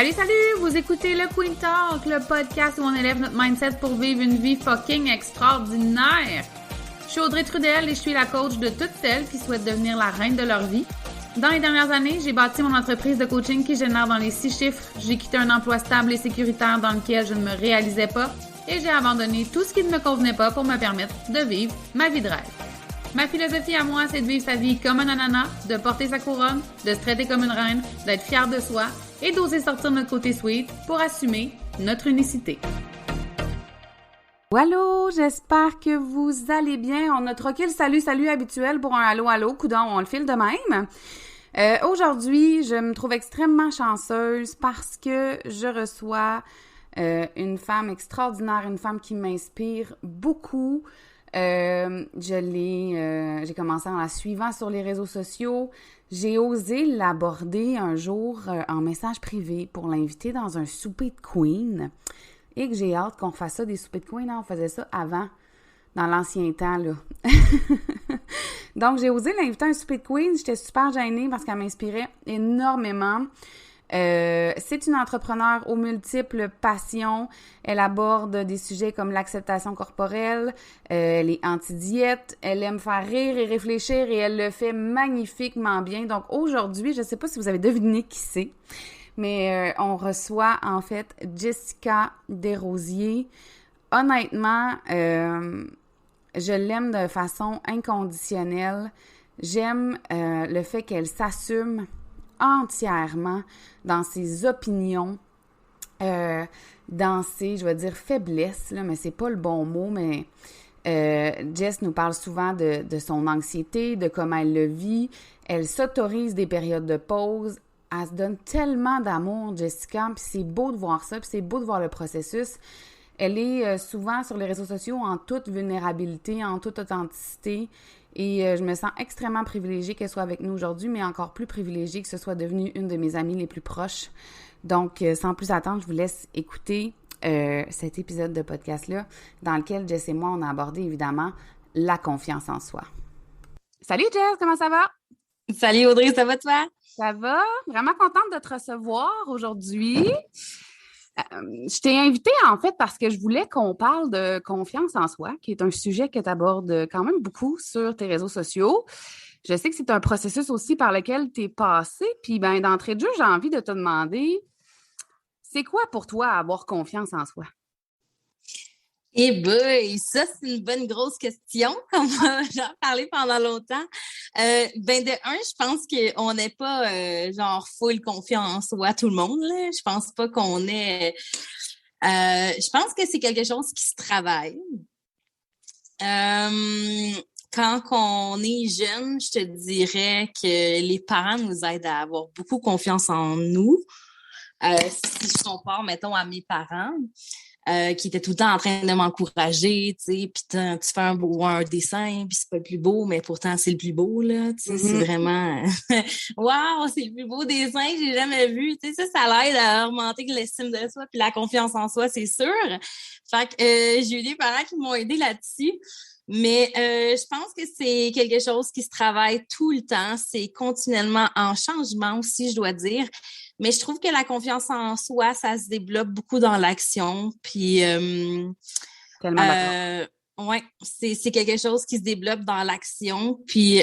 Salut, salut! Vous écoutez le Queen Talk, le podcast où on élève notre mindset pour vivre une vie fucking extraordinaire. Je suis Audrey Trudel et je suis la coach de toutes celles qui souhaitent devenir la reine de leur vie. Dans les dernières années, j'ai bâti mon entreprise de coaching qui génère dans les 6 chiffres. J'ai quitté un emploi stable et sécuritaire dans lequel je ne me réalisais pas et j'ai abandonné tout ce qui ne me convenait pas pour me permettre de vivre ma vie de rêve. Ma philosophie à moi, c'est de vivre sa vie comme un ananas, de porter sa couronne, de se traiter comme une reine, d'être fière de soi et d'oser sortir notre côté sweet pour assumer notre unicité. Allô, j'espère que vous allez bien. On a troqué le salut habituel pour un allô, coudonc, on le file de même. Aujourd'hui, je me trouve extrêmement chanceuse parce que je reçois une femme extraordinaire, une femme qui m'inspire beaucoup. J'ai commencé en la suivant sur les réseaux sociaux. J'ai osé l'aborder un jour en message privé pour l'inviter dans un souper de Queen. Et que j'ai hâte qu'on fasse ça, des soupers de Queen. Hein? On faisait ça avant, dans l'ancien temps, là. Donc, j'ai osé l'inviter à un souper de Queen. J'étais super gênée parce qu'elle m'inspirait énormément. C'est une entrepreneure aux multiples passions. Elle aborde des sujets comme l'acceptation corporelle, elle est anti-diète, elle aime faire rire et réfléchir et elle le fait magnifiquement bien. Donc aujourd'hui, je ne sais pas si vous avez deviné qui c'est, mais on reçoit en fait Jessica Desrosiers. Honnêtement, je l'aime de façon inconditionnelle. J'aime le fait qu'elle s'assume entièrement dans ses opinions, dans ses, je vais dire, faiblesses, là, mais c'est pas le bon mot, mais Jess nous parle souvent de son anxiété, de comment elle le vit. Elle s'autorise des périodes de pause. Elle se donne tellement d'amour, Jessica, puis c'est beau de voir ça, puis c'est beau de voir le processus. Elle est souvent sur les réseaux sociaux en toute vulnérabilité, en toute authenticité. Et je me sens extrêmement privilégiée qu'elle soit avec nous aujourd'hui, mais encore plus privilégiée que ce soit devenue une de mes amies les plus proches. Donc, sans plus attendre, je vous laisse écouter cet épisode de podcast-là, dans lequel Jess et moi, on a abordé évidemment la confiance en soi. Salut Jess, comment ça va? Salut Audrey, ça va toi? Ça va? Vraiment contente de te recevoir aujourd'hui. Je t'ai invitée en fait parce que je voulais qu'on parle de confiance en soi, qui est un sujet que tu abordes quand même beaucoup sur tes réseaux sociaux. Je sais que c'est un processus aussi par lequel tu es passée. Puis ben, d'entrée de jeu, j'ai envie de te demander, c'est quoi pour toi avoir confiance en soi? Eh ben, ça, c'est une bonne grosse question. On va en parler pendant longtemps. De un, je pense qu'on n'est pas genre full confiance en soi, tout le monde, là. Je pense pas qu'on est... je pense que c'est quelque chose qui se travaille. Quand on est jeune, je te dirais que les parents nous aident à avoir beaucoup confiance en nous. Si je compare, mettons, à mes parents, qui étaient tout le temps en train de m'encourager, tu sais, puis tu fais un dessin, puis c'est pas le plus beau, mais pourtant c'est le plus beau, là, tu sais, c'est vraiment... Wow, c'est le plus beau dessin que j'ai jamais vu, tu sais, ça l'aide à augmenter l'estime de soi, puis la confiance en soi, c'est sûr. Fait que j'ai eu des parents qui m'ont aidé là-dessus. Mais je pense que c'est quelque chose qui se travaille tout le temps. C'est continuellement en changement aussi, je dois dire. Mais je trouve que la confiance en soi, ça se développe beaucoup dans l'action. Puis, Tellement d'accord. ouais, c'est quelque chose qui se développe dans l'action, puis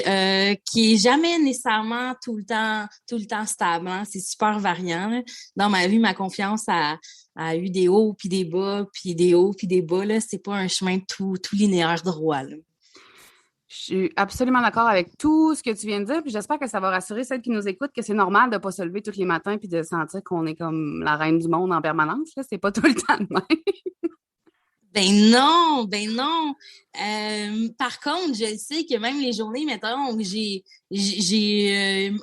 qui est jamais nécessairement tout le temps stable. Hein? C'est super variant. Là. Dans ma vie, ma confiance a eu des hauts puis des bas, puis des hauts puis des bas. Là, c'est pas un chemin tout linéaire droit. Là. Je suis absolument d'accord avec tout ce que tu viens de dire, puis j'espère que ça va rassurer celles qui nous écoutent que c'est normal de ne pas se lever tous les matins puis de sentir qu'on est comme la reine du monde en permanence. Là. C'est pas tout le temps de même. Ben non. Par contre, je sais que même les journées, mettons, où j'ai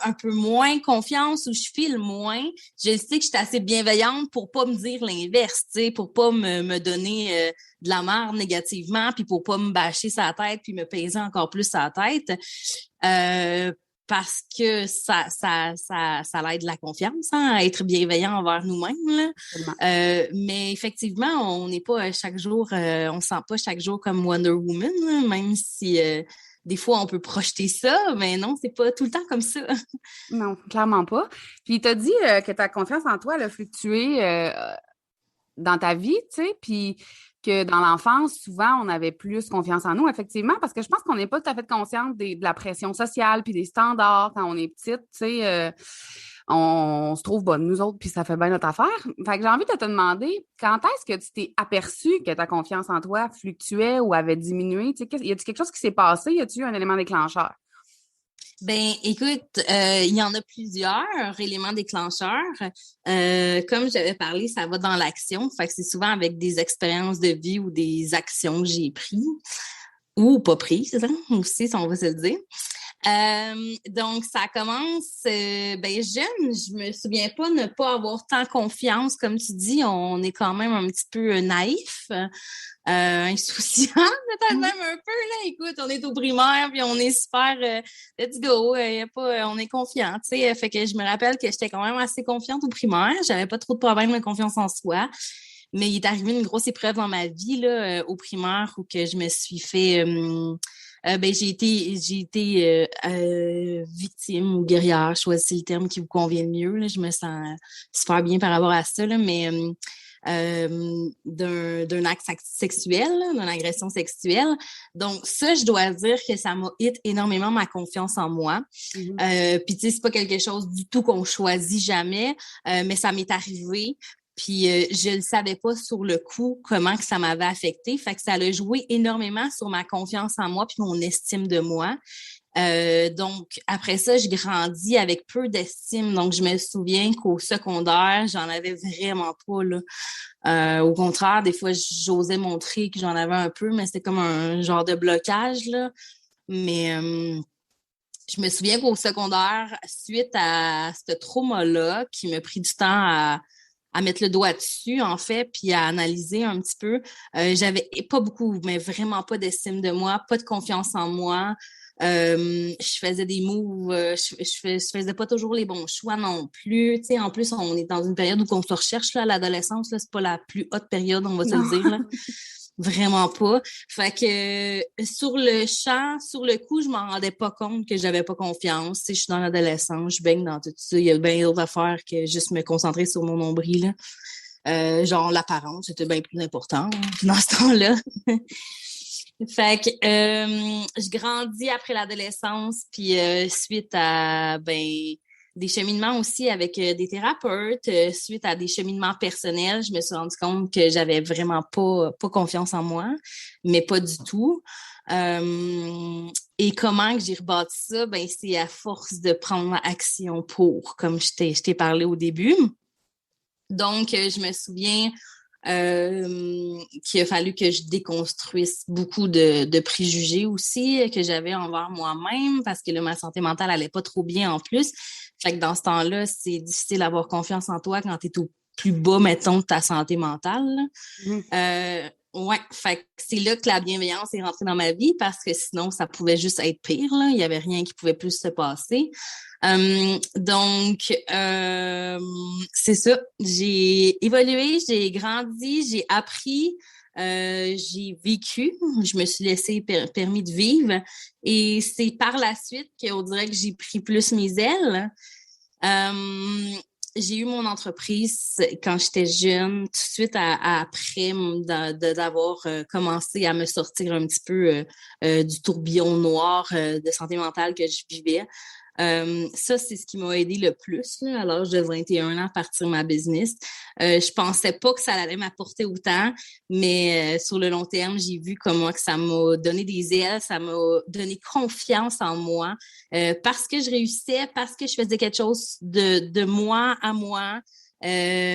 un peu moins confiance, où je file moins, je sais que je suis assez bienveillante pour pas me dire l'inverse, tu sais, pour pas me donner de la merde négativement, puis pour pas me bâcher sa tête, puis me peser encore plus sa tête. parce que ça l'aide la confiance, hein, à être bienveillant envers nous-mêmes, là. Absolument. Mais effectivement, on n'est pas chaque jour, on se sent pas chaque jour comme Wonder Woman, là, même si des fois on peut projeter ça, mais non, c'est pas tout le temps comme ça. Non, clairement pas. Puis, tu as dit que ta confiance en toi, elle a fluctué dans ta vie, tu sais, puis que dans l'enfance, souvent, on avait plus confiance en nous, effectivement, parce que je pense qu'on n'est pas tout à fait consciente de la pression sociale puis des standards quand on est petite, tu sais, on se trouve bonne, nous autres, puis ça fait bien notre affaire. Fait que j'ai envie de te demander, quand est-ce que tu t'es aperçu que ta confiance en toi fluctuait ou avait diminué? Tu sais, y a-t-il quelque chose qui s'est passé? Y a-t-il eu un élément déclencheur? Ben, écoute, il y en a plusieurs éléments déclencheurs. Comme j'avais parlé, ça va dans l'action. Fait que c'est souvent avec des expériences de vie ou des actions que j'ai prises ou pas prises, hein, aussi, si on va se le dire. Donc, ça commence ben, jeune. Je me souviens pas ne pas avoir tant confiance. Comme tu dis, on est quand même un petit peu naïf, insouciant, peut-être même un peu. Là. Écoute, on est au primaire, puis on est super let's go, y a pas, on est confiant. Tu sais, fait que je me rappelle que j'étais quand même assez confiante au primaire. J'avais pas trop de problèmes de confiance en soi. Mais il est arrivé une grosse épreuve dans ma vie là, au primaire où que je me suis fait ben, j'ai été victime ou guerrière, choisissez le terme qui vous convient le mieux. Là. Je me sens super bien par rapport à ça, là, mais d'un acte sexuel, d'une agression sexuelle. Donc, ça, je dois dire que ça m'a hit énormément ma confiance en moi. Mm-hmm. Puis, tu sais, c'est pas quelque chose du tout qu'on choisit jamais, mais ça m'est arrivé. Puis je le savais pas sur le coup comment que ça m'avait affecté. Fait que ça a joué énormément sur ma confiance en moi puis mon estime de moi. Donc après ça, je grandis avec peu d'estime. Donc je me souviens qu'au secondaire, j'en avais vraiment pas là. Au contraire, des fois j'osais montrer que j'en avais un peu, mais c'était comme un genre de blocage là. Mais je me souviens qu'au secondaire, suite à ce trauma-là, qui m'a pris du temps à mettre le doigt dessus, en fait, puis à analyser un petit peu. J'avais pas beaucoup, mais vraiment pas d'estime de moi, pas de confiance en moi. Je faisais des moves, je faisais pas toujours les bons choix non plus. Tu sais, en plus, on est dans une période où on se recherche, là, à l'adolescence, là, c'est pas la plus haute période, on va se le Non. dire, là. Vraiment pas. Fait que sur le champ, sur le coup, je m'en rendais pas compte que j'avais pas confiance. Tu sais, je suis dans l'adolescence, je baigne dans tout ça. Il y a bien d'autres affaires que juste me concentrer sur mon nombril. Genre l'apparence, c'était bien plus important dans ce temps-là. Fait que je grandis après l'adolescence, puis suite à des cheminements aussi avec des thérapeutes, suite à des cheminements personnels, je me suis rendu compte que j'avais vraiment pas confiance en moi, mais pas du tout. Et comment que j'ai rebâti ça? Ben, c'est à force de prendre action pour, comme je t'ai parlé au début. Donc, je me souviens qu'il a fallu que je déconstruise beaucoup de préjugés aussi que j'avais envers moi-même parce que là, ma santé mentale allait pas trop bien en plus. Fait que dans ce temps-là, c'est difficile d'avoir confiance en toi quand tu es au plus bas, mettons, de ta santé mentale. Ouais, fait que c'est là que la bienveillance est rentrée dans ma vie parce que sinon, ça pouvait juste être pire, là. Il y avait rien qui pouvait plus se passer. Donc, c'est ça. J'ai évolué, j'ai grandi, j'ai appris, j'ai vécu, je me suis laissé permis de vivre. Et c'est par la suite qu'on dirait que j'ai pris plus mes ailes. J'ai eu mon entreprise quand j'étais jeune, tout de suite après d'avoir commencé à me sortir un petit peu du tourbillon noir de santé mentale que je vivais. Ça, c'est ce qui m'a aidé le plus là, à l'âge de 21 ans à partir de ma business. Je pensais pas que ça allait m'apporter autant, mais sur le long terme, j'ai vu comment que ça m'a donné des ailes, ça m'a donné confiance en moi parce que je réussissais, parce que je faisais quelque chose de moi à moi.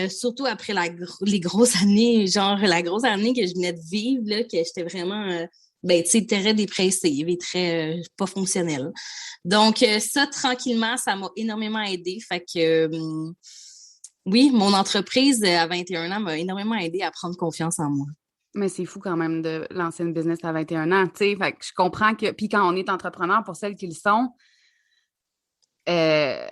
Surtout après les grosses années, genre la grosse année que je venais de vivre, là, que j'étais vraiment tu sais, très dépressive et très pas fonctionnelle. Donc, ça, tranquillement, ça m'a énormément aidé. Fait que, oui, mon entreprise à 21 ans m'a énormément aidé à prendre confiance en moi. Mais c'est fou quand même de lancer une business à 21 ans, tu sais. Fait que je comprends que, puis quand on est entrepreneur, pour celles qui le sont, euh,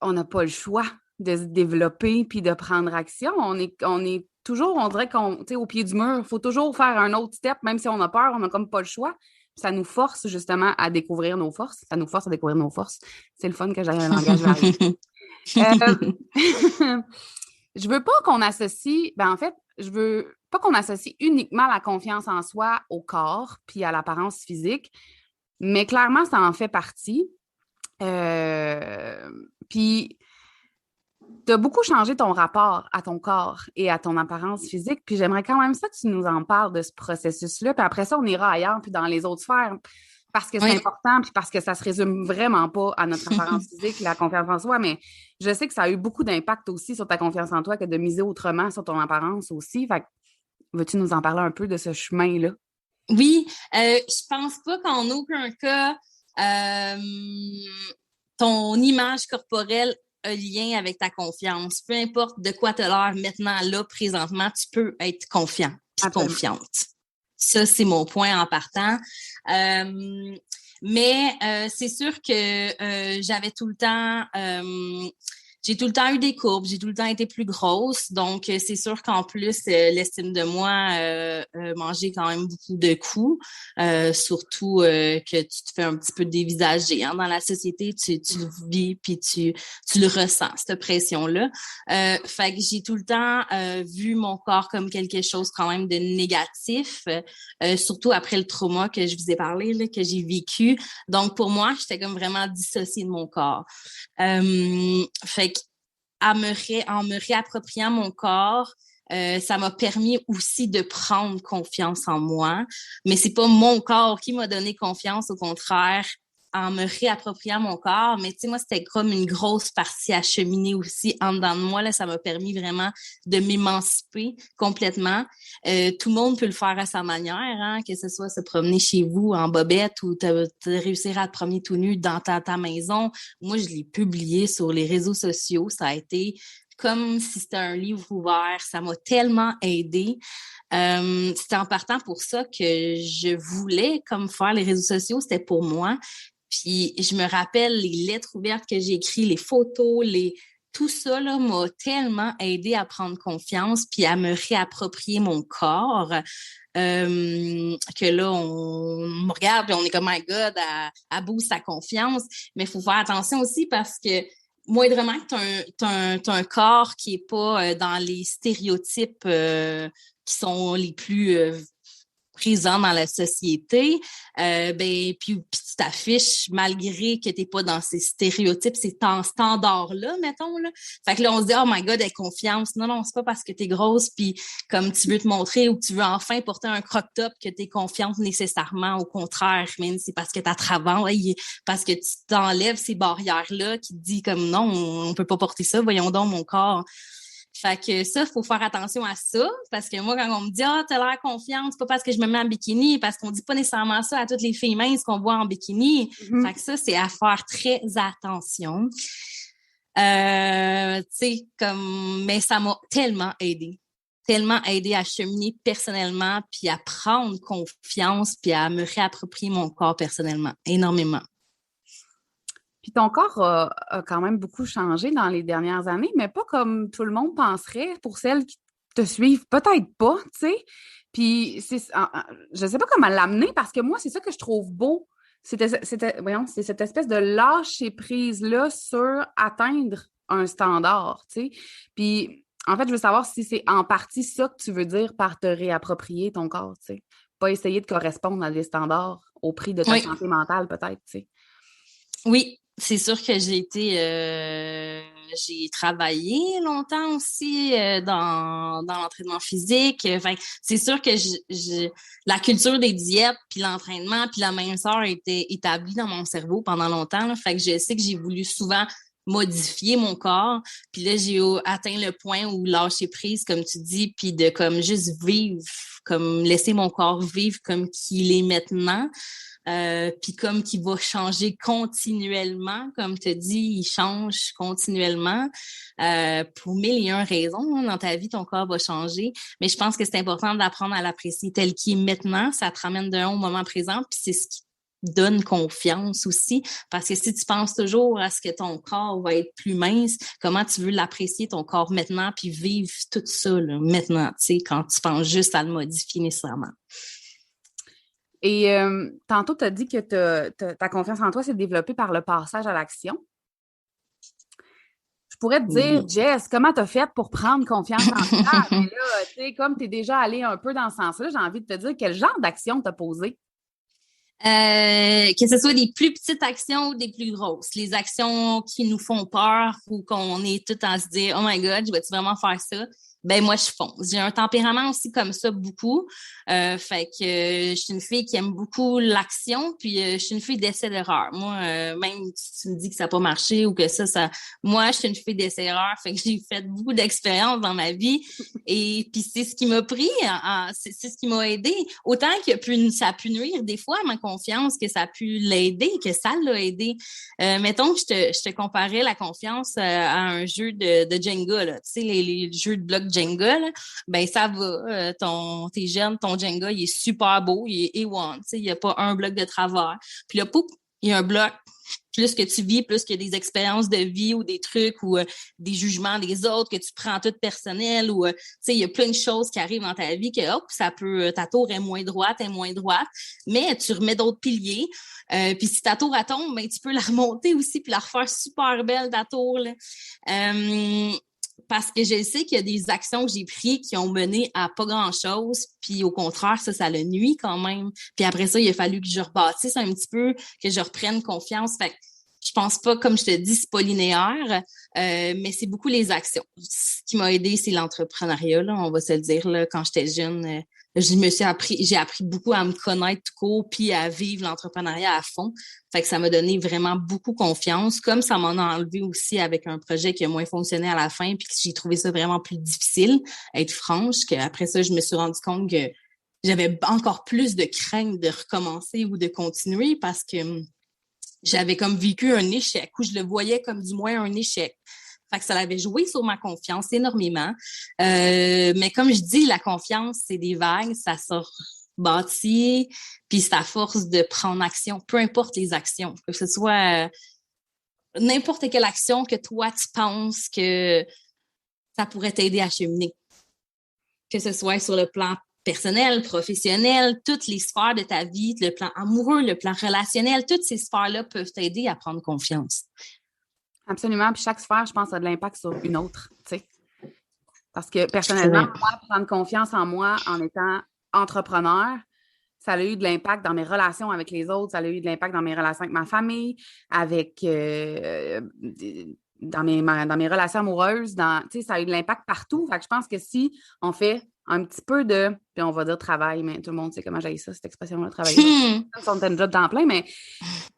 on n'a pas le choix de se développer puis de prendre action. On est toujours, on dirait qu'on, tu sais, au pied du mur, il faut toujours faire un autre step, même si on a peur, on n'a comme pas le choix. Ça nous force justement à découvrir nos forces. Ça nous force à découvrir nos forces. C'est le fun que j'aille un langage varié. Je veux pas qu'on associe, en fait, je veux pas qu'on associe uniquement la confiance en soi au corps puis à l'apparence physique, mais clairement, ça en fait partie. Puis, tu as beaucoup changé ton rapport à ton corps et à ton apparence physique, puis j'aimerais quand même ça que tu nous en parles de ce processus-là, puis après ça, on ira ailleurs, puis dans les autres sphères, parce que c'est Oui. important, puis parce que ça se résume vraiment pas à notre apparence physique, la confiance en soi, mais je sais que ça a eu beaucoup d'impact aussi sur ta confiance en toi que de miser autrement sur ton apparence aussi. Fait que, veux-tu nous en parler un peu de ce chemin-là? Oui, je pense pas qu'en aucun cas, euh, ton image corporelle a lien avec ta confiance. Peu importe de quoi tu as l'air maintenant, là, présentement, tu peux être confiant puis Absolument. confiante. Ça, c'est mon point en partant. Mais c'est sûr que j'avais tout le temps... j'ai tout le temps eu des courbes, j'ai tout le temps été plus grosse, donc c'est sûr qu'en plus, l'estime de moi mangeait quand même beaucoup de coups, surtout que tu te fais un petit peu dévisager. Hein, dans la société, tu le vis puis tu le ressens, cette pression-là. Fait que j'ai tout le temps vu mon corps comme quelque chose quand même de négatif, surtout après le trauma que je vous ai parlé, là, que j'ai vécu. Donc, pour moi, j'étais comme vraiment dissociée de mon corps. Fait en me réappropriant mon corps, ça m'a permis aussi de prendre confiance en moi. Mais c'est pas mon corps qui m'a donné confiance, au contraire, en me réappropriant mon corps. Mais tu sais, moi, c'était comme une grosse partie à cheminer aussi en dedans de moi. Là, ça m'a permis vraiment de m'émanciper complètement. Tout le monde peut le faire à sa manière, hein, que ce soit se promener chez vous en bobette ou réussir à te promener tout nu dans ta maison. Moi, je l'ai publié sur les réseaux sociaux. Ça a été comme si c'était un livre ouvert. Ça m'a tellement aidée. C'était en partant pour ça que je voulais comme faire les réseaux sociaux. C'était pour moi. Puis je me rappelle les lettres ouvertes que j'ai écrites, les photos, tout ça là, m'a tellement aidé à prendre confiance puis à me réapproprier mon corps. Que là, on me regarde et on est comme, my God, à boost sa confiance. Mais il faut faire attention aussi parce que moindrement que t'as un corps qui est pas dans les stéréotypes qui sont les plus présent dans la société, puis tu t'affiches malgré que t'es pas dans ces stéréotypes, ces standards-là, mettons, là. Fait que là, on se dit, oh my God, elle confiance. Non, non, c'est pas parce que t'es grosse puis comme tu veux te montrer ou que tu veux enfin porter un crop-top que t'es confiante nécessairement. Au contraire, même c'est parce que t'as travaillé, parce que tu t'enlèves ces barrières-là qui te disent comme non, on peut pas porter ça, voyons donc mon corps. Fait que ça, il faut faire attention à ça, parce que moi, quand on me dit « Ah, t'as l'air confiante, c'est pas parce que je me mets en bikini », parce qu'on dit pas nécessairement ça à toutes les filles minces qu'on voit en bikini. Mm-hmm. Fait que ça, c'est à faire très attention. Tu sais, mais ça m'a tellement aidé à cheminer personnellement, puis à prendre confiance, puis à me réapproprier mon corps personnellement, énormément. Puis ton corps a quand même beaucoup changé dans les dernières années, mais pas comme tout le monde penserait pour celles qui te suivent, peut-être pas, tu sais. Puis je sais pas comment l'amener parce que moi, c'est ça que je trouve beau. Voyons, c'est cette espèce de lâcher prise-là sur atteindre un standard, tu sais. Puis en fait, je veux savoir si c'est en partie ça que tu veux dire par te réapproprier ton corps, tu sais. Pas essayer de correspondre à des standards au prix de ta Oui. santé mentale, peut-être, tu sais. Oui, c'est sûr que j'ai travaillé longtemps aussi dans l'entraînement physique. Enfin, c'est sûr que la culture des diètes, puis l'entraînement, puis la minceur était établie dans mon cerveau pendant longtemps. Là. Fait que je sais que j'ai voulu souvent modifier mon corps. Puis là, j'ai atteint le point où lâcher prise, comme tu dis, puis de comme juste vivre, comme laisser mon corps vivre comme qu'il est maintenant. Puis comme qu'il va changer continuellement, comme tu dis, il change continuellement pour mille et un raisons. Hein, dans ta vie, ton corps va changer. Mais je pense que c'est important d'apprendre à l'apprécier tel qu'il est maintenant. Ça te ramène d'un au moment présent, puis c'est ce qui donne confiance aussi. Parce que si tu penses toujours à ce que ton corps va être plus mince, comment tu veux l'apprécier, ton corps maintenant, puis vivre tout ça là, maintenant, tu sais, quand tu penses juste à le modifier nécessairement. Et tantôt, tu as dit que ta confiance en toi s'est développée par le passage à l'action. Je pourrais te dire, Oui. Jess, comment tu as fait pour prendre confiance en toi? Mais là, tu sais, comme tu es déjà allé un peu dans ce sens-là, j'ai envie de te dire quel genre d'action tu as posé. Que ce soit des plus petites actions ou des plus grosses. Les actions qui nous font peur ou qu'on est tout en se dire, oh my God, je vais-tu vraiment faire ça? Ben moi, je fonce. J'ai un tempérament aussi comme ça, beaucoup. Fait que je suis une fille qui aime beaucoup l'action, puis je suis une fille d'essai-d'erreur. Moi, même si tu me dis que ça n'a pas marché ou que ça... Moi, je suis une fille d'essai-erreur, fait que j'ai fait beaucoup d'expériences dans ma vie. Et puis c'est ce qui m'a pris, c'est ce qui m'a aidé. Autant que ça a pu nuire des fois à ma confiance, que ça a pu l'aider, que ça l'a aidé. Mettons que je te comparais la confiance à un jeu de Jenga, là. Tu sais, les jeux de blocs Jenga, là, ben ça va. T'es jeune, ton Jenga, il est super beau, il est A1. Tu sais, il n'y a pas un bloc de travers. Puis là, pouf, il y a un bloc. Plus que tu vis, plus que des expériences de vie ou des trucs ou des jugements des autres que tu prends tout personnel ou tu sais, il y a plein de choses qui arrivent dans ta vie que hop, ça peut ta tour est moins droite, mais tu remets d'autres piliers. Puis si ta tour elle tombe, ben tu peux la remonter aussi puis la refaire super belle ta tour là. Parce que je sais qu'il y a des actions que j'ai prises qui ont mené à pas grand-chose, puis au contraire, ça le nuit quand même. Puis après ça, il a fallu que je rebâtisse un petit peu, que je reprenne confiance. Fait que je pense pas, comme je te dis, c'est pas linéaire, mais c'est beaucoup les actions. Ce qui m'a aidé, c'est l'entrepreneuriat, là, on va se le dire. Là, quand j'étais jeune, j'ai appris beaucoup à me connaître tout court, puis à vivre l'entrepreneuriat à fond. Fait que ça m'a donné vraiment beaucoup confiance, comme ça m'en a enlevé aussi avec un projet qui a moins fonctionné à la fin, puis que j'ai trouvé ça vraiment plus difficile, être franche, qu'après ça, je me suis rendu compte que j'avais encore plus de crainte de recommencer ou de continuer parce que j'avais comme vécu un échec, ou je le voyais comme du moins un échec. Fait que ça avait joué sur ma confiance énormément. Mais comme je dis, la confiance, c'est des vagues, ça sort bâti, puis c'est à force de prendre action, peu importe les actions, que ce soit n'importe quelle action que toi, tu penses que ça pourrait t'aider à cheminer. Que ce soit sur le plan personnel, professionnel, toutes les sphères de ta vie, le plan amoureux, le plan relationnel, toutes ces sphères-là peuvent t'aider à prendre confiance. Absolument. Puis chaque sphère, je pense, a de l'impact sur une autre, tu sais. Parce que personnellement, moi, prendre confiance en moi en étant entrepreneur, ça a eu de l'impact dans mes relations avec les autres, ça a eu de l'impact dans mes relations avec ma famille, avec dans mes relations amoureuses, ça a eu de l'impact partout. Fait que je pense que si on fait un petit peu de, puis on va dire travail, mais tout le monde sait comment j'ai ça, cette expression-là, travailler. On a une job temps plein, mais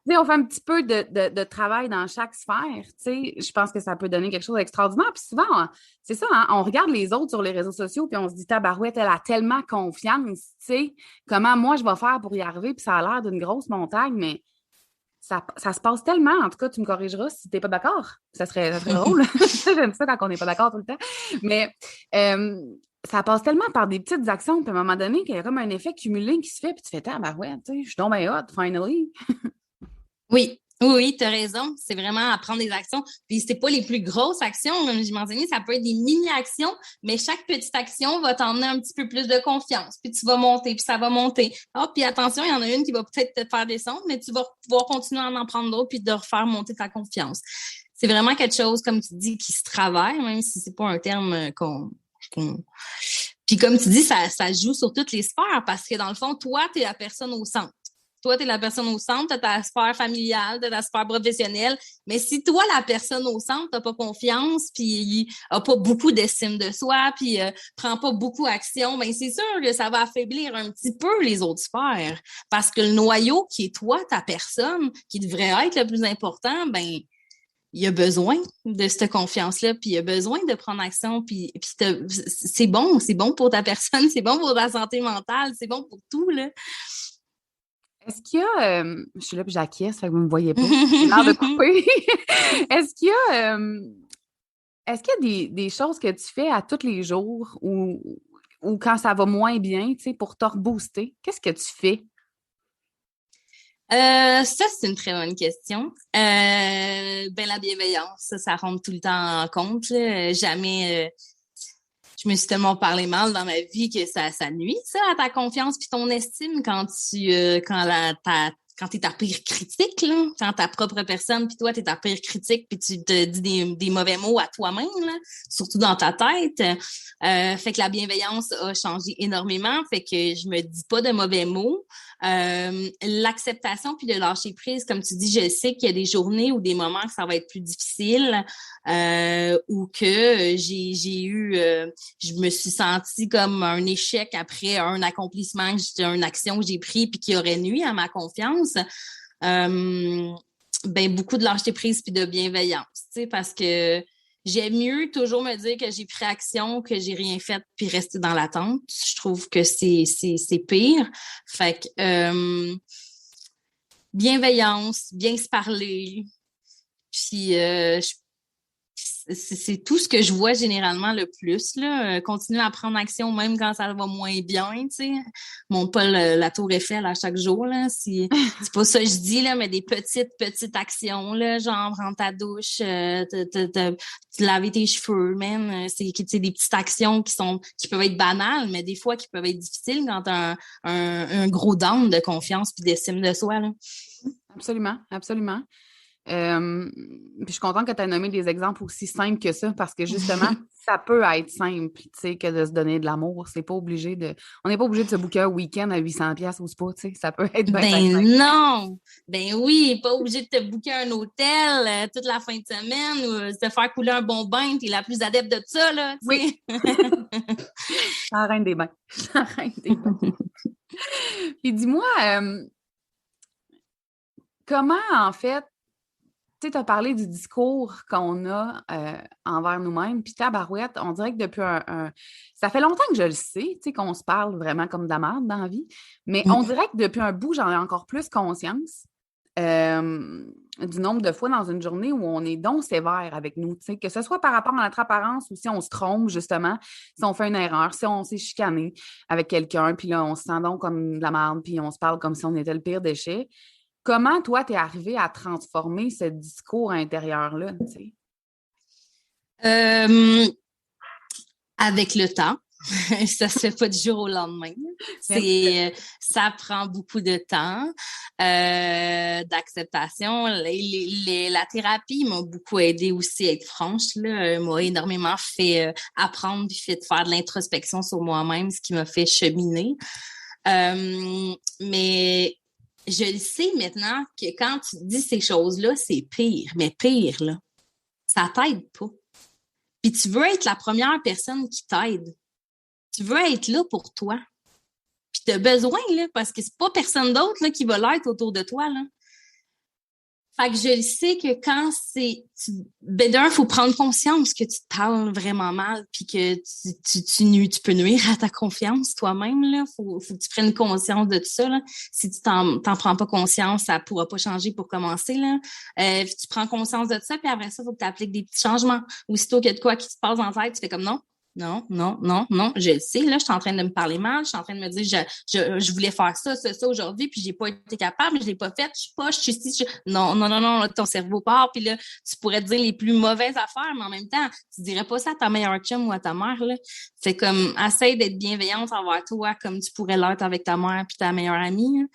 on fait un petit peu de travail dans chaque sphère, je pense que ça peut donner quelque chose d'extraordinaire. Puis souvent, c'est ça, hein, on regarde les autres sur les réseaux sociaux, puis on se dit, tabarouette, elle a tellement confiance, comment moi je vais faire pour y arriver, puis ça a l'air d'une grosse montagne, mais ça se passe tellement, en tout cas, tu me corrigeras si tu n'es pas d'accord. Ça serait drôle. J'aime ça quand on n'est pas d'accord tout le temps. Mais ça passe tellement par des petites actions, puis à un moment donné, qu'il y a comme un effet cumulé qui se fait, puis tu fais, tabarouette, je suis donc bien hot, finally. Oui, tu as raison. C'est vraiment à prendre des actions. Puis c'est pas les plus grosses actions, comme je mentionnais, ça peut être des mini-actions, mais chaque petite action va t'emmener un petit peu plus de confiance. Puis tu vas monter, puis ça va monter. Ah, puis attention, il y en a une qui va peut-être te faire descendre, mais tu vas pouvoir continuer à en prendre d'autres puis de refaire monter ta confiance. C'est vraiment quelque chose, comme tu dis, qui se travaille, même si c'est pas un terme qu'on... Puis comme tu dis, ça joue sur toutes les sphères parce que dans le fond, toi, tu es la personne au centre. Toi, tu es la personne au centre, tu as ta sphère familiale, tu as ta sphère professionnelle. Mais si toi, la personne au centre, tu n'as pas confiance, puis n'a pas beaucoup d'estime de soi, puis prend pas beaucoup action, ben c'est sûr que ça va affaiblir un petit peu les autres sphères. Parce que le noyau qui est toi, ta personne, qui devrait être le plus important, ben il y a besoin de cette confiance-là, puis il y a besoin de prendre action, puis c'est bon pour ta personne, c'est bon pour ta santé mentale, c'est bon pour tout, là. Est-ce qu'il y a... je suis là, puis j'acquiesce, fait que vous ne me voyez pas. J'ai l'air de couper. Est-ce qu'il y a... est-ce qu'il y a des choses que tu fais à tous les jours ou quand ça va moins bien, pour te rebooster? Qu'est-ce que tu fais? Ça, c'est une très bonne question. La bienveillance, ça rentre tout le temps en compte, là. Jamais, je me suis tellement parlé mal dans ma vie que ça nuit, ça, à ta confiance puis ton estime quand t'es ta pire critique, là, quand ta propre personne, puis toi, t'es ta pire critique, puis tu te dis des mauvais mots à toi-même, là, surtout dans ta tête. Fait que la bienveillance a changé énormément, fait que je me dis pas de mauvais mots. L'acceptation puis de lâcher prise, comme tu dis, je sais qu'il y a des journées ou des moments que ça va être plus difficile, ou que je me suis sentie comme un échec après un accomplissement, une action que j'ai pris puis qui aurait nui à ma confiance. Beaucoup de lâcher prise puis de bienveillance, tu sais, parce que j'aime mieux toujours me dire que j'ai pris action, que j'ai rien fait puis rester dans l'attente. Je trouve que c'est pire. Fait que bienveillance, bien se parler, puis c'est tout ce que je vois généralement le plus, là. Continuer à prendre action même quand ça va moins bien, tu sais. Monte pas la tour Eiffel à chaque jour, là. C'est pas ça que je dis, là, mais des petites actions, là, genre prendre ta douche, te laver tes cheveux, man. C'est des petites actions qui peuvent être banales, mais des fois qui peuvent être difficiles quand t'as un gros down de confiance puis d'estime de soi, là. Absolument, absolument. Puis je suis contente que tu aies nommé des exemples aussi simples que ça, parce que justement, ça peut être simple, tu sais, que de se donner de l'amour. C'est pas obligé de... On n'est pas obligé de se booker un week-end à 800$ au spa, tu sais. Ça peut être bien simple. Non! Ben oui, pas obligé de te booker un hôtel toute la fin de semaine ou de te faire couler un bon bain, t'es la plus adepte de ça, là, tu sais. Oui. La reine des bains. La reine des bains. Puis dis-moi, comment, en fait, tu sais, tu as parlé du discours qu'on a envers nous-mêmes, puis tabarouette, on dirait que depuis ça fait longtemps que je le sais, tu sais, qu'on se parle vraiment comme de la merde dans la vie, mais on dirait que depuis un bout, j'en ai encore plus conscience du nombre de fois dans une journée où on est donc sévère avec nous, tu sais, que ce soit par rapport à notre apparence ou si on se trompe, justement, si on fait une erreur, si on s'est chicané avec quelqu'un, puis là, on se sent donc comme de la merde, puis on se parle comme si on était le pire déchet. Comment, toi, t'es arrivé à transformer ce discours intérieur-là, tu sais? Avec le temps. Ça se fait pas du jour au lendemain. Ça prend beaucoup de temps, d'acceptation. La thérapie m'a beaucoup aidé aussi à être franche, là, m'a énormément fait apprendre puis fait faire de l'introspection sur moi-même, ce qui m'a fait cheminer. Mais je le sais maintenant que quand tu dis ces choses-là, c'est pire, mais pire, là. Ça t'aide pas. Puis tu veux être la première personne qui t'aide. Tu veux être là pour toi. Puis tu as besoin, là, parce que c'est pas personne d'autre là, qui va l'être autour de toi, là. Fait que je le sais que quand d'un, il faut prendre conscience que tu te parles vraiment mal puis que tu peux nuire à ta confiance toi-même, là. Faut que tu prennes conscience de tout ça, là. Si tu t'en prends pas conscience, ça pourra pas changer pour commencer, là. Tu prends conscience de ça puis après ça, il faut que tu appliques des petits changements. Aussitôt qu'il y a de quoi qui se passe dans ta tête, tu fais comme non. Non, non, non, non, je le sais, là, je suis en train de me parler mal, je suis en train de me dire, je voulais faire ça aujourd'hui, puis j'ai pas été capable, je l'ai pas fait, je suis ici, non, non, non, non, là, ton cerveau part, puis là, tu pourrais te dire les plus mauvaises affaires, mais en même temps, tu dirais pas ça à ta meilleure chum ou à ta mère, là. C'est comme, essaye d'être bienveillante envers toi, comme tu pourrais l'être avec ta mère puis ta meilleure amie, là.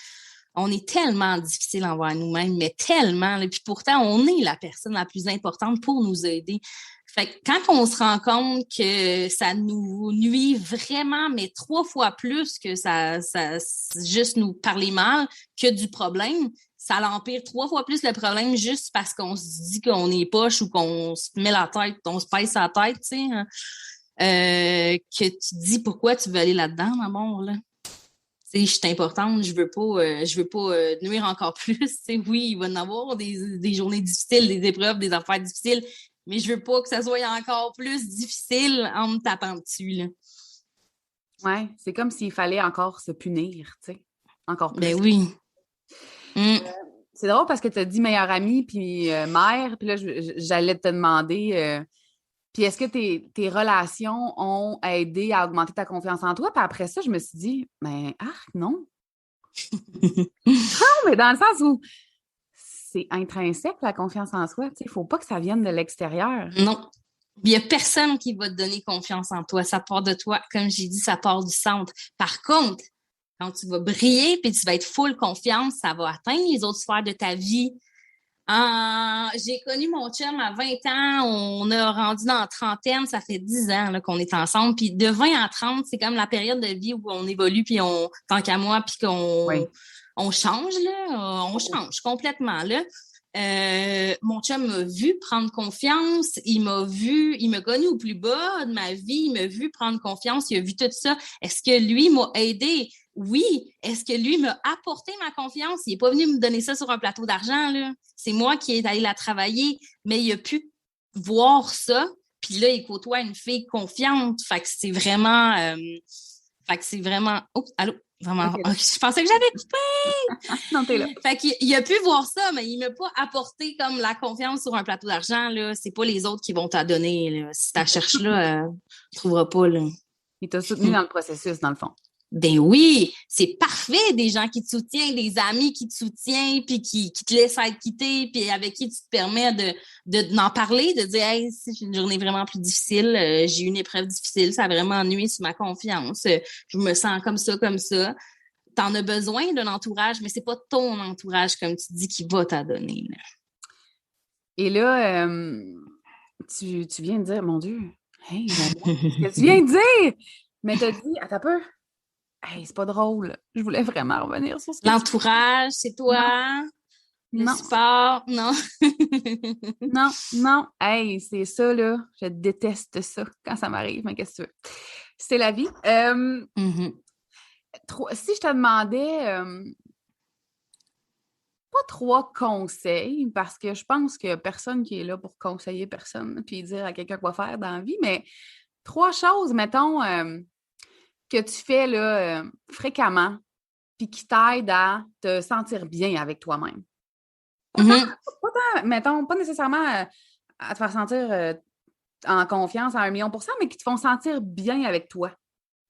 On est tellement difficile envers nous-mêmes, mais tellement, là, puis pourtant, on est la personne la plus importante pour nous aider. Fait que quand on se rend compte que ça nous nuit vraiment, mais 3 fois plus que ça juste nous parler mal que du problème, ça l'empire 3 fois plus le problème juste parce qu'on se dit qu'on est poche ou qu'on se met la tête, on se pèse la tête, tu sais, hein, que tu te dis pourquoi tu veux aller là-dedans, maman, là. Tu sais, je suis importante, je veux pas nuire encore plus. Tu sais, oui, il va y en avoir des journées difficiles, des épreuves, des affaires difficiles, mais je veux pas que ça soit encore plus difficile en me tapant dessus, là. Ouais, c'est comme s'il fallait encore se punir, tu sais, encore plus. Ben oui. C'est drôle parce que tu as dit meilleure amie puis mère, puis là, j'allais te demander, puis est-ce que tes relations ont aidé à augmenter ta confiance en toi? Puis après ça, je me suis dit, ben, non. Non, mais dans le sens où c'est intrinsèque, la confiance en soi. Il ne faut pas que ça vienne de l'extérieur. Non. Il n'y a personne qui va te donner confiance en toi. Ça part de toi. Comme j'ai dit, ça part du centre. Par contre, quand tu vas briller puis tu vas être full confiance, ça va atteindre les autres sphères de ta vie. J'ai connu mon chum à 20 ans, on a rendu dans la trentaine, ça fait 10 ans là, qu'on est ensemble. Puis de 20 à 30, c'est comme la période de vie où on évolue, puis tant qu'à moi, puis Oui. on change, là, on change complètement. Là. Mon chum m'a vu prendre confiance, il m'a connu au plus bas de ma vie, il m'a vu prendre confiance, il a vu tout ça. Est-ce que lui m'a aidé? Oui. Est-ce que lui m'a apporté ma confiance? Il n'est pas venu me donner ça sur un plateau d'argent, là. C'est moi qui est allé la travailler, mais il a pu voir ça. Puis là, il côtoie une fille confiante. Fait que c'est vraiment... Oh, allô? Vraiment... Okay, je pensais que j'avais coupé! Non, t'es là. Fait qu'il a pu voir ça, mais il m'a pas apporté comme la confiance sur un plateau d'argent, là. C'est pas les autres qui vont t'en donner, là. Si tu cherches là, tu trouveras pas, là. Il t'a soutenu dans le processus, dans le fond. Ben oui, c'est parfait, des gens qui te soutiennent, des amis qui te soutiennent, puis qui te laissent être quitté, puis avec qui tu te permets d'en parler, de dire « Hey, si j'ai une journée vraiment plus difficile, j'ai eu une épreuve difficile, ça a vraiment nuit sur ma confiance, je me sens comme ça, comme ça. » T'en as besoin d'un entourage, mais c'est pas ton entourage, comme tu dis, qui va t'adonner. Là. Et là, tu viens de dire, mon Dieu, hey, qu'est-ce que tu viens de dire? Mais t'as dit, attends un peu. Hey, c'est pas drôle. Je voulais vraiment revenir sur ce que L'entourage, c'est toi. Le non. sport, non. Non, non. Hey, c'est ça, là. Je déteste ça quand ça m'arrive, mais qu'est-ce que tu veux? C'est la vie. Si je te demandais pas 3 conseils, parce que je pense qu'il n'y a personne qui est là pour conseiller personne puis dire à quelqu'un quoi faire dans la vie, mais 3 choses, mettons, que tu fais là, fréquemment puis qui t'aident à te sentir bien avec toi-même. Pas tant, mettons, pas nécessairement à te faire sentir en confiance à 1 000 000 %, mais qui te font sentir bien avec toi.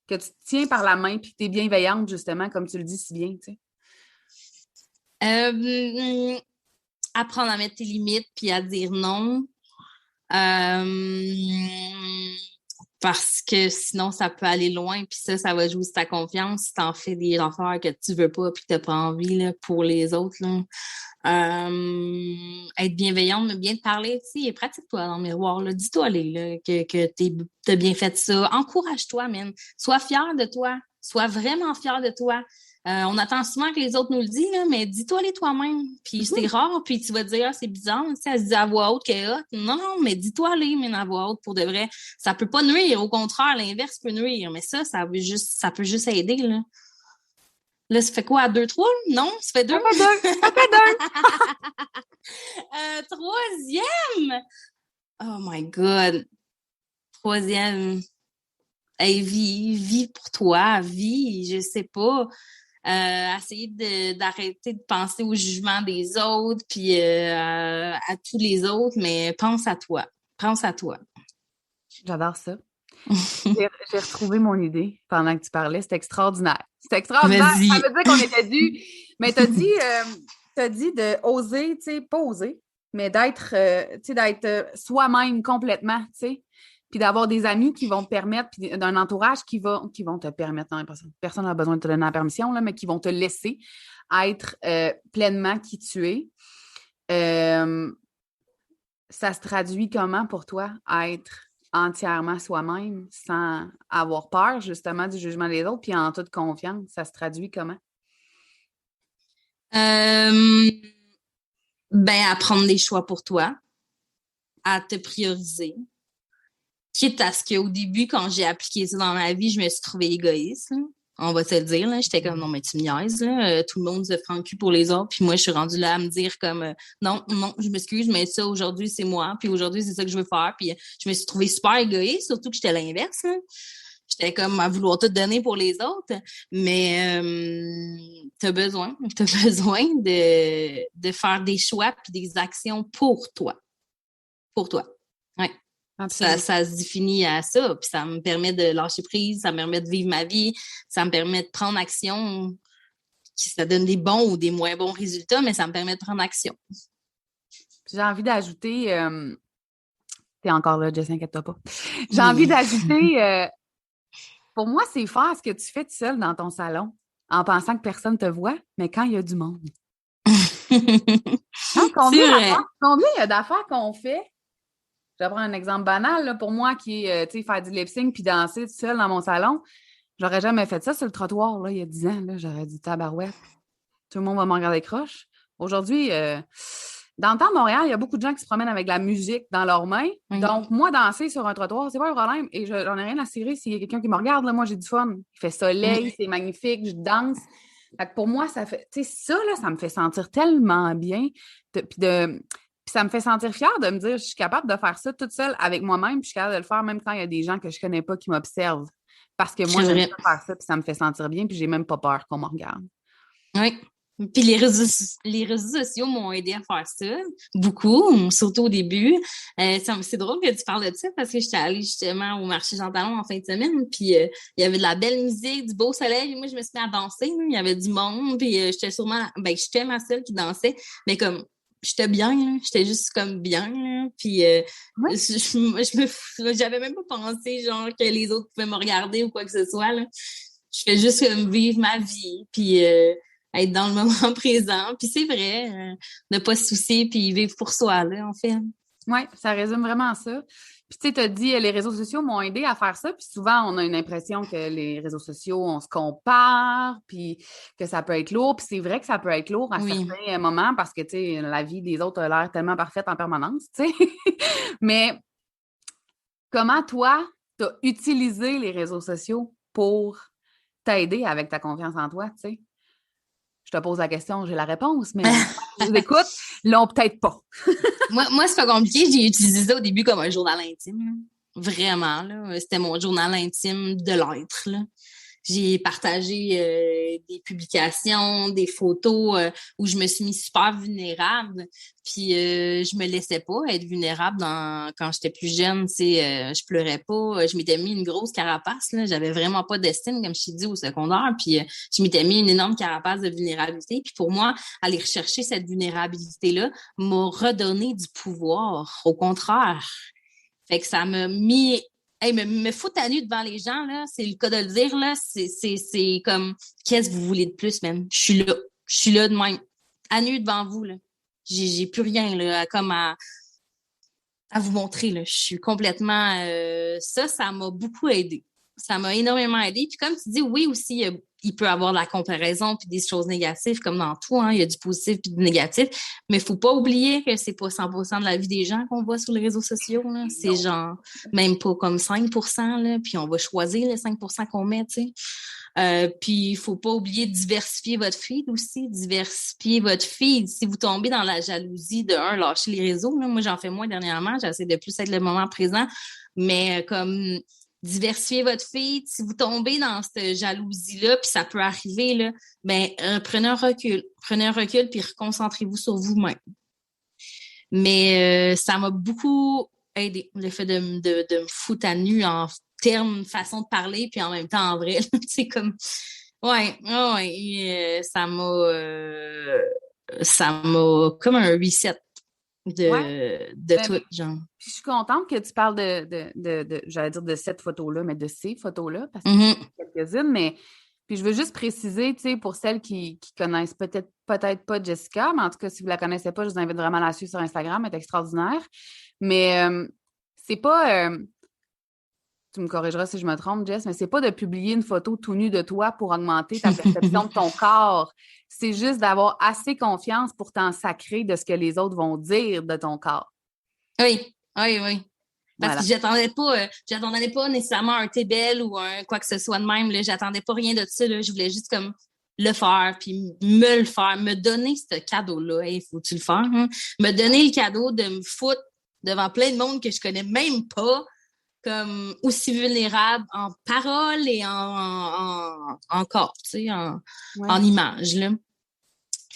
Que tu te tiens par la main puis que tu es bienveillante, justement, comme tu le dis si bien, tu sais. Apprendre à mettre tes limites puis à dire non. Parce que sinon, ça peut aller loin, puis ça va jouer sur ta confiance si t'en fais des affaires que tu veux pas puis que t'as pas envie là, pour les autres. Là. Être bienveillante, mais bien te parler, tu sais, pratique-toi dans le miroir, là. Dis-toi là, que t'as bien fait ça. Encourage-toi, man. Sois fier de toi. Sois vraiment fier de toi. On attend souvent que les autres nous le disent, là, mais dis-toi-les toi-même. Puis c'est rare, puis tu vas te dire, ah, c'est bizarre, tu sais, elle se dit à voix haute qu'elle est hot. Non, mais dis-toi-les, mais à voix haute pour de vrai. Ça peut pas nuire, au contraire, l'inverse peut nuire, mais ça peut juste aider, là. Là, ça fait quoi, à 2, 3? Non, ça fait 2? Ça fait 2! Troisième! Oh my God! Troisième. Hey, vis pour toi, je sais pas. Essayer d'arrêter de penser au jugement des autres, puis à tous les autres, mais pense à toi. Pense à toi. J'adore ça. J'ai retrouvé mon idée pendant que tu parlais. C'est extraordinaire. C'est extraordinaire. Vas-y. Ça veut dire qu'on était dû. Mais t'as dit de oser, tu sais, pas oser, mais d'être soi-même complètement, tu sais. Puis d'avoir des amis qui vont te permettre, puis d'un entourage qui vont te permettre, non, personne n'a besoin de te donner la permission, là, mais qui vont te laisser être pleinement qui tu es. Ça se traduit comment pour toi, être entièrement soi-même sans avoir peur, justement, du jugement des autres, puis en toute confiance? Ça se traduit comment? À prendre des choix pour toi, à te prioriser. Quitte à ce qu'au début, quand j'ai appliqué ça dans ma vie, je me suis trouvée égoïste. Là. On va te le dire. Là. J'étais comme, non, mais tu me niaises. Là. Tout le monde se prend le cul pour les autres. Puis moi, je suis rendue là à me dire comme, non, je m'excuse, mais ça, aujourd'hui, c'est moi. Puis aujourd'hui, c'est ça que je veux faire. Puis je me suis trouvée super égoïste, surtout que j'étais l'inverse. Là. J'étais comme à vouloir tout donner pour les autres. Mais t'as besoin de faire des choix puis des actions pour toi. Pour toi. Ouais. Ça se définit à ça, puis ça me permet de lâcher prise, ça me permet de vivre ma vie, ça me permet de prendre action ça donne des bons ou des moins bons résultats, mais ça me permet de prendre action. J'ai envie d'ajouter... T'es encore là, Jess, inquiète-toi pas. J'ai envie d'ajouter... pour moi, c'est faire ce que tu fais tout seul dans ton salon, en pensant que personne te voit, mais quand il y a du monde. Combien il y a d'affaires qu'on fait? Je vais prendre un exemple banal là, pour moi qui est, faire du lip-sync puis danser tout seul dans mon salon. J'aurais jamais fait ça sur le trottoir là, il y a 10 ans. Là, j'aurais dit tabarouette. Tout le monde va me regarder croche. Aujourd'hui, dans le temps de Montréal, il y a beaucoup de gens qui se promènent avec la musique dans leurs mains. Oui. Donc, moi, danser sur un trottoir, c'est pas un problème. Et j'en ai rien à cirer s'il y a quelqu'un qui me regarde. Là, moi, j'ai du fun. Il fait soleil, c'est magnifique, je danse. Fait que pour moi, ça fait, ça, là, ça me fait sentir tellement bien. Puis ça me fait sentir fière de me dire je suis capable de faire ça toute seule avec moi-même, puis je suis capable de le faire même quand il y a des gens que je connais pas qui m'observent. Parce que moi, j'aime faire ça, puis ça me fait sentir bien, puis j'ai même pas peur qu'on me regarde. Oui. Puis les réseaux sociaux m'ont aidé à faire ça, beaucoup, surtout au début. C'est drôle que tu parles de ça parce que j'étais allée justement au marché Jean Talon en fin de semaine, puis il y avait de la belle musique, du beau soleil, puis moi je me suis mis à danser, il y avait du monde, puis j'étais ma seule qui dansait, mais comme j'étais bien, là, j'étais juste comme bien, là, puis j'avais même pas pensé genre que les autres pouvaient me regarder ou quoi que ce soit, là. Je fais juste vivre ma vie, puis être dans le moment présent. Puis c'est vrai, ne pas se soucier puis vivre pour soi, là, en fait. Oui, ça résume vraiment ça. Puis tu sais, tu as dit, les réseaux sociaux m'ont aidé à faire ça. Puis souvent, on a une impression que les réseaux sociaux, on se compare, puis que ça peut être lourd. Puis c'est vrai que ça peut être lourd à certains moments parce que, tu sais, la vie des autres a l'air tellement parfaite en permanence, tu sais. Mais comment, toi, tu as utilisé les réseaux sociaux pour t'aider avec ta confiance en toi, tu sais? Je te pose la question, j'ai la réponse, mais je vous écoute, l'ont peut-être pas. moi, c'est pas compliqué. J'ai utilisé ça au début comme un journal intime. Là. Vraiment, là. C'était mon journal intime de l'être, là. J'ai partagé des publications, des photos où je me suis mis super vulnérable. Puis je me laissais pas être vulnérable quand j'étais plus jeune. Je pleurais pas. Je m'étais mis une grosse carapace. Là. J'avais vraiment pas d'estime, comme je t'ai dit, au secondaire. Puis je m'étais mis une énorme carapace de vulnérabilité. Puis pour moi, aller rechercher cette vulnérabilité-là m'a redonné du pouvoir. Au contraire. Fait que ça m'a mis... Hey, me foutre à nu devant les gens, là, c'est le cas de le dire, là, c'est comme, qu'est-ce que vous voulez de plus, même? Je suis là de même, à nu devant vous, là. J'ai plus rien, là, à vous montrer, là. Je suis complètement, ça m'a beaucoup aidé. Ça m'a énormément aidé. Puis comme tu dis, oui, aussi, il peut y avoir de la comparaison puis des choses négatives, comme dans tout, hein. Il y a du positif puis du négatif. Mais il faut pas oublier que c'est pas 100% de la vie des gens qu'on voit sur les réseaux sociaux, là. C'est genre, même pas comme 5%, là. Puis on va choisir les 5% qu'on met, tu sais. Puis il faut pas oublier de diversifier votre feed aussi, diversifier votre feed. Si vous tombez dans la jalousie lâcher les réseaux, là. Moi, j'en fais moins dernièrement. J'essaie de plus être le moment présent. Mais comme... diversifier votre feed. Si vous tombez dans cette jalousie-là, puis ça peut arriver, là, ben, prenez un recul. Prenez un recul, puis reconcentrez-vous sur vous-même. Mais ça m'a beaucoup aidé, le fait de me foutre à nu en termes, façon de parler, puis en même temps en vrai. C'est comme... Ouais, ça m'a comme un reset de tout, genre. Puis je suis contente que tu parles j'allais dire de cette photo-là, mais de ces photos-là, parce que c'est quelques-unes, mais puis je veux juste préciser, tu sais, pour celles qui connaissent peut-être pas Jessica, mais en tout cas, si vous la connaissez pas, je vous invite vraiment à la suivre sur Instagram, elle est extraordinaire. Mais c'est pas... tu me corrigeras si je me trompe, Jess, mais c'est pas de publier une photo tout nue de toi pour augmenter ta perception de ton corps. C'est juste d'avoir assez confiance pour t'en sacrer de ce que les autres vont dire de ton corps. Oui. Parce que j'attendais pas nécessairement un t'es belle ou un quoi que ce soit de même. Là. J'attendais pas rien de ça. Là. Je voulais juste comme le faire, puis me le faire, me donner ce cadeau-là. Hey, faut-tu le faire? Hein? Me donner le cadeau de me foutre devant plein de monde que je connais même pas, comme aussi vulnérable en parole et en corps, tu sais, en image, là.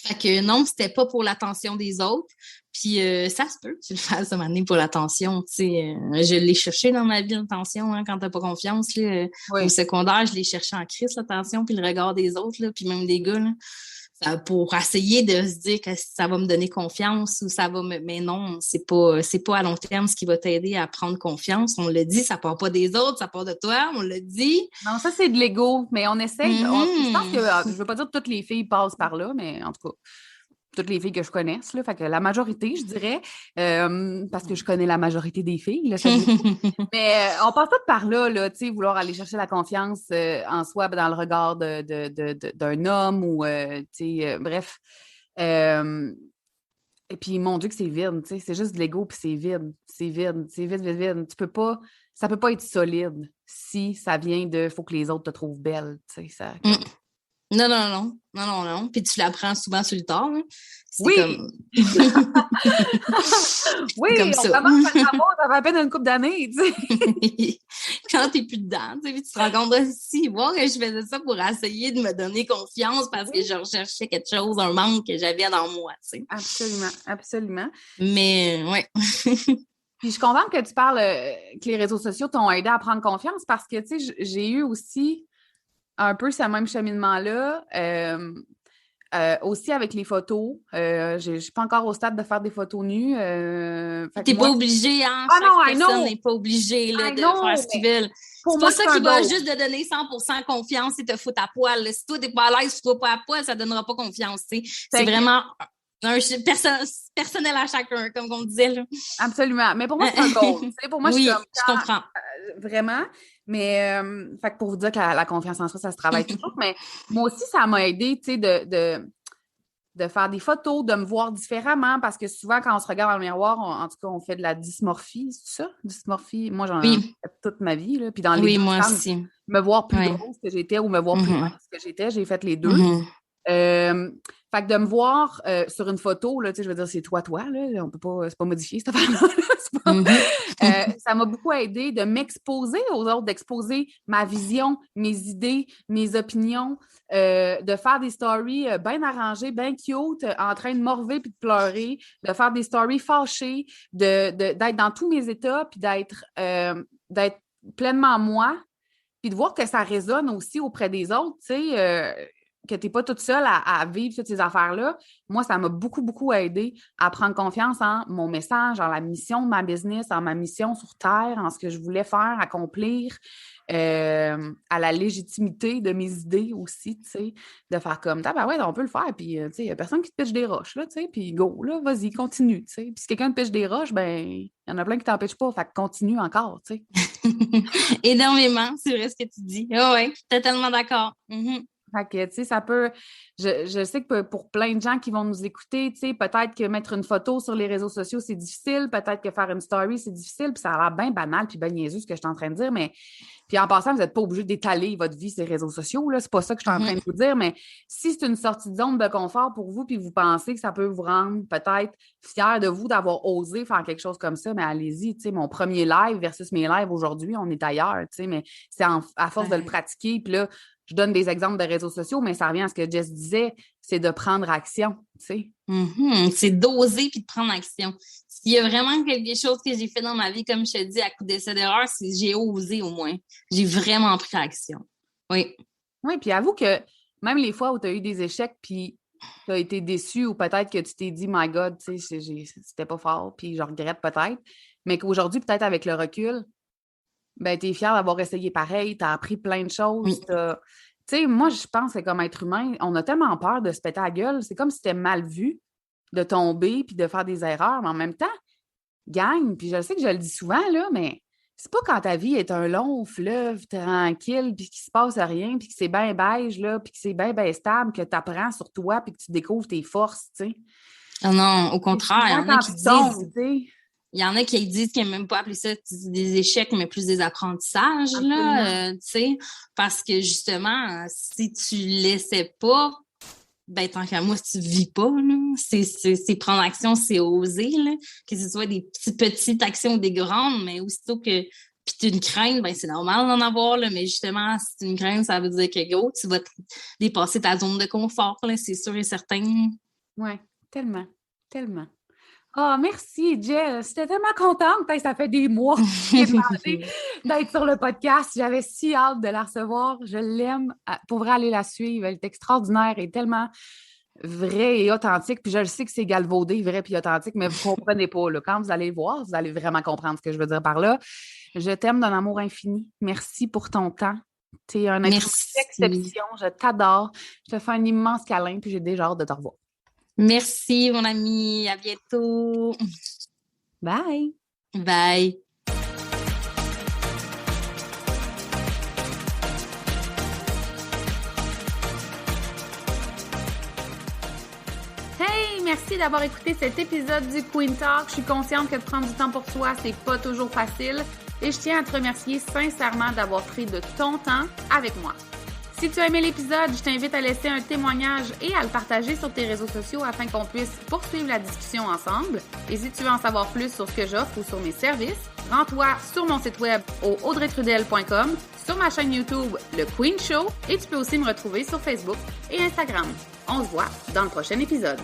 Fait que non, c'était pas pour l'attention des autres. Puis ça se peut que tu le fasses de manière pour l'attention. Tu sais, je l'ai cherché dans ma vie, l'attention, hein, quand t'as pas confiance. Là, au Oui. secondaire, je l'ai cherché en crise, l'attention, puis le regard des autres, là, puis même des gars. Là. Pour essayer de se dire que ça va me donner confiance ou ça va me... Mais non, c'est pas à long terme ce qui va t'aider à prendre confiance. On l'a dit, ça part pas des autres, ça part de toi, on l'a dit. Non, ça, c'est de l'ego, mais on essaie. Je pense que, Mm-hmm. je veux pas dire que toutes les filles passent par là, mais en tout cas, toutes les filles que je connaisse, là, fait que la majorité, je dirais, parce que je connais la majorité des filles, là, ça dit. Mais on passe pas par là, tu sais, vouloir aller chercher la confiance en soi dans le regard d'un homme ou, tu sais, bref. Et puis, mon Dieu, que c'est vide, tu sais, c'est juste de l'ego, puis c'est vide, c'est vide, vide, vide. Tu peux pas, ça peut pas être solide si ça vient de, faut que les autres te trouvent belle, tu sais, ça, Mm. comme... Non, non, non, non, non, non. Puis tu l'apprends souvent sur le tard. Hein. C'est Oui! comme... Oui, c'est comme on ça. commence par rapport, ça fait à peine une couple d'années, tu sais. Quand t'es plus dedans, tu sais, puis tu te rends compte aussi, voir que je faisais ça pour essayer de me donner confiance parce que je recherchais quelque chose, un manque que j'avais dans moi, tu sais. Absolument, absolument. Mais, ouais. Puis je suis contente que tu parles que les réseaux sociaux t'ont aidé à prendre confiance parce que, tu sais, j'ai eu aussi un peu ce même cheminement-là. Aussi avec les photos. Je suis pas encore au stade de faire des photos nues. Fait que T'es moi... pas obligé, hein? Ah non, Chaque personne n'est pas obligée là, I de know, faire ce qu'ils veulent. pour C'est moi, pas ça c'est un qui va goal. juste te donner 100% confiance et te foutre à poil. Si toi, t'es pas à l'aise, fous-toi pas à poil, ça donnera pas confiance. T'sais. C'est vraiment personnel à chacun, comme on disait. Là. Absolument. Mais pour moi, c'est un goal. Pour moi, je suis Oui, comme je comprends. vraiment. Mais fait que pour vous dire que la confiance en soi, ça se travaille toujours. Mais moi aussi, ça m'a aidé, tu sais, de faire des photos, de me voir différemment, parce que souvent, quand on se regarde dans le miroir, en tout cas, on fait de la dysmorphie, c'est ça? Dysmorphie, moi, j'en ai Oui, fait toute ma vie, là. Puis dans les oui, deux moi sens, aussi. me voir plus Ouais. grosse que j'étais ou me voir plus Mm-hmm. mince que j'étais, j'ai fait les deux. Mm-hmm. Fait que de me voir sur une photo, là, tu sais, je veux dire, c'est toi, là, on peut pas, c'est pas modifié cette affaire-là. Mm-hmm. Ça m'a beaucoup aidé de m'exposer aux autres, d'exposer ma vision, mes idées, mes opinions, de faire des stories bien arrangées, bien cute, en train de morver puis de pleurer, de faire des stories fâchées, d'être dans tous mes états puis d'être pleinement moi, puis de voir que ça résonne aussi auprès des autres, tu sais, que tu n'es pas toute seule à vivre toutes ces affaires-là. Moi, ça m'a beaucoup, beaucoup aidé à prendre confiance en mon message, en la mission de ma business, en ma mission sur Terre, en ce que je voulais faire, accomplir, à la légitimité de mes idées aussi, tu sais, de faire comme, ah ben ouais, on peut le faire, puis, tu sais, il n'y a personne qui te pitche des roches, là, tu sais, puis go, là, vas-y, continue, tu sais. Puis si quelqu'un te pitche des roches, ben, il y en a plein qui t'empêchent pas, fait que continue encore, tu sais. Énormément, c'est vrai ce que tu dis. Oh, oui, totalement d'accord. Mm-hmm. Fait que, tu sais, ça peut... Je sais que pour plein de gens qui vont nous écouter, tu sais, peut-être que mettre une photo sur les réseaux sociaux, c'est difficile. Peut-être que faire une story, c'est difficile. Puis ça a l'air bien banal puis bien niaiseux, ce que je suis en train de dire. Mais puis en passant, vous n'êtes pas obligé d'étaler votre vie sur les réseaux sociaux, là. C'est pas ça que je suis en train de vous dire. Mais si c'est une sortie de zone de confort pour vous puis vous pensez que ça peut vous rendre peut-être fier de vous d'avoir osé faire quelque chose comme ça, mais allez-y. Tu sais, mon premier live versus mes lives aujourd'hui, on est ailleurs, tu sais. Mais c'est à force de le pratiquer. Puis là, je donne des exemples de réseaux sociaux, mais ça revient à ce que Jess disait, c'est de prendre action, tu sais. Mm-hmm. C'est d'oser puis de prendre action. S'il y a vraiment quelque chose que j'ai fait dans ma vie, comme je te dis, à coup d'essai d'erreur, c'est que j'ai osé au moins. J'ai vraiment pris action. Oui. Oui, puis avoue que même les fois où tu as eu des échecs, puis tu as été déçu ou peut-être que tu t'es dit, my God, tu sais, c'était pas fort, puis je regrette peut-être, mais qu'aujourd'hui, peut-être avec le recul, ben, tu es fier d'avoir essayé pareil, tu as appris plein de choses. Oui. Tu sais, moi, je pense que comme être humain, on a tellement peur de se péter la gueule. C'est comme si c'était mal vu de tomber puis de faire des erreurs, mais en même temps, gagne. Puis je sais que je le dis souvent, là, mais c'est pas quand ta vie est un long fleuve tranquille puis qu'il se passe rien puis que c'est bien beige, là, puis que c'est bien stable que tu apprends sur toi puis que tu découvres tes forces, tu sais. Ah non, au contraire, il y en a qui disent... tu sais. Il y en a qui disent qu'ils n'aiment même pas appeler ça des échecs, mais plus des apprentissages, là, tu sais, parce que justement, si tu laissais pas, ben tant qu'à moi, si tu vis pas, là, c'est prendre action, c'est oser, là, que ce soit des petites actions ou des grandes, mais aussitôt que puis tu une crainte, ben c'est normal d'en avoir, là, mais justement, si tu une crainte, ça veut dire que go, tu vas dépasser ta zone de confort, là, c'est sûr et certain. Oui, tellement, tellement. Ah, merci, Jess. J'étais tellement contente. Hey, ça fait des mois que j'ai demandé d'être sur le podcast. J'avais si hâte de la recevoir. Je l'aime. Pour vrai, aller la suivre. Elle est extraordinaire et tellement vraie et authentique. Puis je le sais que c'est galvaudé, vrai puis authentique, mais vous ne comprenez pas. Là. Quand vous allez le voir, vous allez vraiment comprendre ce que je veux dire par là. Je t'aime d'un amour infini. Merci pour ton temps. Tu es un être d'exception. Je t'adore. Je te fais un immense câlin puis j'ai déjà hâte de te revoir. Merci, mon ami. À bientôt. Bye. Bye. Hey, merci d'avoir écouté cet épisode du Queen Talk. Je suis consciente que de prendre du temps pour toi, c'est pas toujours facile. Et je tiens à te remercier sincèrement d'avoir pris de ton temps avec moi. Si tu as aimé l'épisode, je t'invite à laisser un témoignage et à le partager sur tes réseaux sociaux afin qu'on puisse poursuivre la discussion ensemble. Et si tu veux en savoir plus sur ce que j'offre ou sur mes services, rends-toi sur mon site web au audreytrudel.com, sur ma chaîne YouTube Le Queen Show et tu peux aussi me retrouver sur Facebook et Instagram. On se voit dans le prochain épisode.